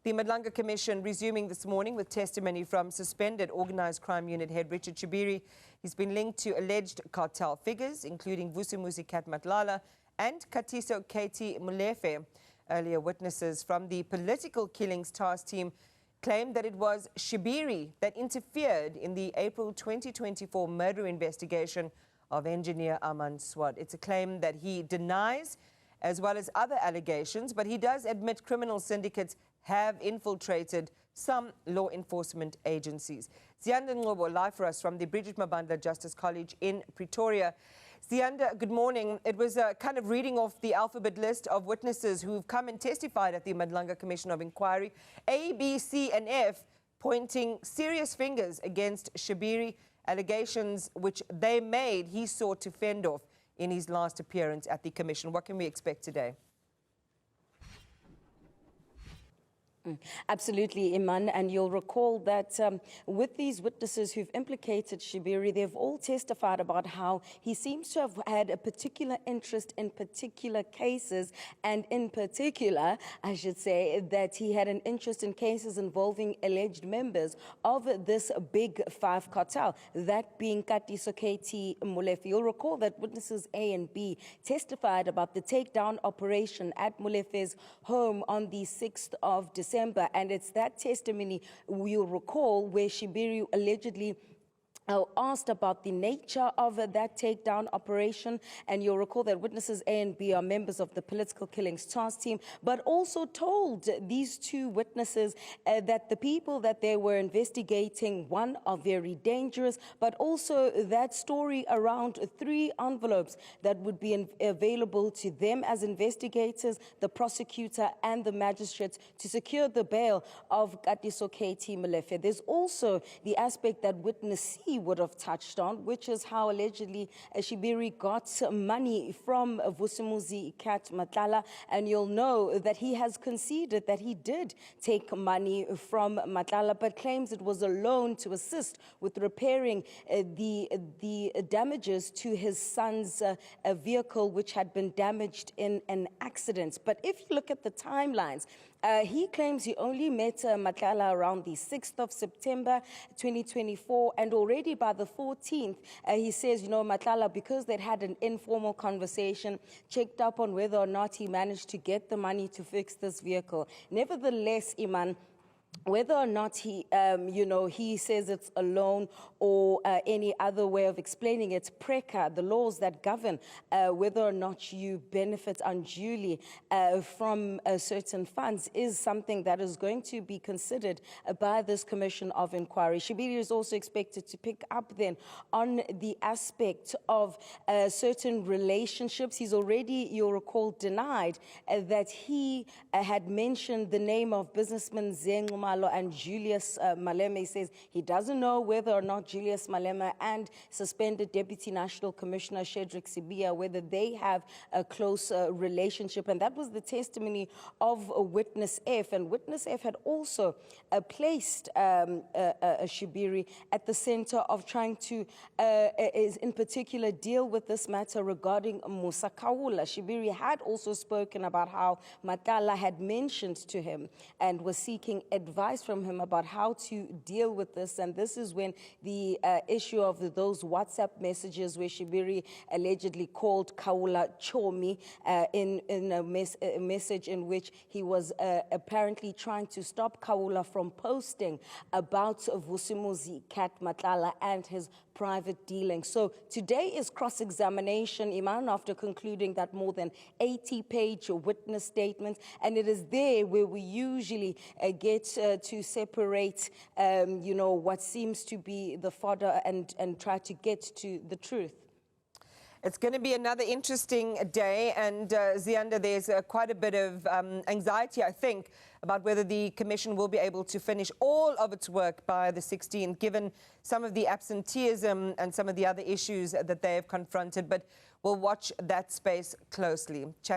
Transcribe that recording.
The Madlanga Commission resuming this morning with testimony from suspended Organised Crime Unit head Richard Shibiri. He's been linked to alleged cartel figures, including Vusimuzi Matlala and Katiso Molefe. Earlier, witnesses from the political killings task team claimed that it was Shibiri that interfered in the April 2024 murder investigation of engineer Armand Swart. It's a claim that he denies, as well as other allegations, but he does admit criminal syndicates have infiltrated some law enforcement agencies. Ziyanda and Ngcobo live for us from the Bridgette Mabandla Justice College in Pretoria. Ziyanda, good morning. It was kind of reading off the alphabet list of witnesses who've come and testified at the Madlanga Commission of Inquiry. A, B, C and F pointing serious fingers against Shibiri, allegations which they made he sought to fend off in his last appearance at the Commission. What can we expect today? Absolutely, Iman, and you'll recall that with these witnesses who've implicated Shibiri, they've all testified about how he seems to have had a particular interest in particular cases, and in particular, I should say, that he had an interest in cases involving alleged members of this big five cartel, that being Katiso, Molefe. You'll recall that witnesses A and B testified about the takedown operation at Molefe's home on the 6th of December. And it's that testimony, you'll recall, where Shibiri allegedly asked about the nature of that takedown operation, and you'll recall that witnesses A and B are members of the political killings task team, but also told these two witnesses that the people that they were investigating, one, are very dangerous, but also that story around 3 envelopes that would be available to them as investigators, the prosecutor and the magistrates to secure the bail of Katiso Molefe. There's also the aspect that witness C would have touched on, which is how allegedly Shibiri got money from Vusimuzi Matlala, and you'll know that he has conceded that he did take money from Matlala, but claims it was a loan to assist with repairing the damages to his son's vehicle, which had been damaged in an accident. But if you look at the timelines, he claims he only met Matlala around the 6th of September 2024, and already by the 14th, he says, Matlala, because they'd had an informal conversation, checked up on whether or not he managed to get the money to fix this vehicle. Nevertheless, Iman, whether or not he, he says it's a loan or any other way of explaining it, PRECA, the laws that govern whether or not you benefit unduly from certain funds, is something that is going to be considered by this Commission of Inquiry. Shibiri is also expected to pick up then on the aspect of certain relationships. He's already, you'll recall, denied that he had mentioned the name of businessman Ngcobo and Julius Malema. He says he doesn't know whether or not Julius Malema and suspended Deputy National Commissioner Richard Shibiri, whether they have a close relationship. And that was the testimony of Witness F. And Witness F had also placed Shibiri at the center of trying to, in particular, deal with this matter regarding Musa Kaula. Shibiri had also spoken about how Matlala had mentioned to him and was seeking advice from him about how to deal with this. And this is when the issue of those WhatsApp messages where Shibiri allegedly called Kaula Chomi in a message in which he was apparently trying to stop Kaula from posting about Vusimuzi Matlala and his private dealings. So today is cross-examination, Iman, after concluding that more than 80-page witness statement, and it is there where we usually get to separate, what seems to be the fodder and try to get to the truth. It's going to be another interesting day, and Ziyanda, there's quite a bit of anxiety, I think, about whether the Commission will be able to finish all of its work by the 16th, given some of the absenteeism and some of the other issues that they have confronted. But we'll watch that space closely.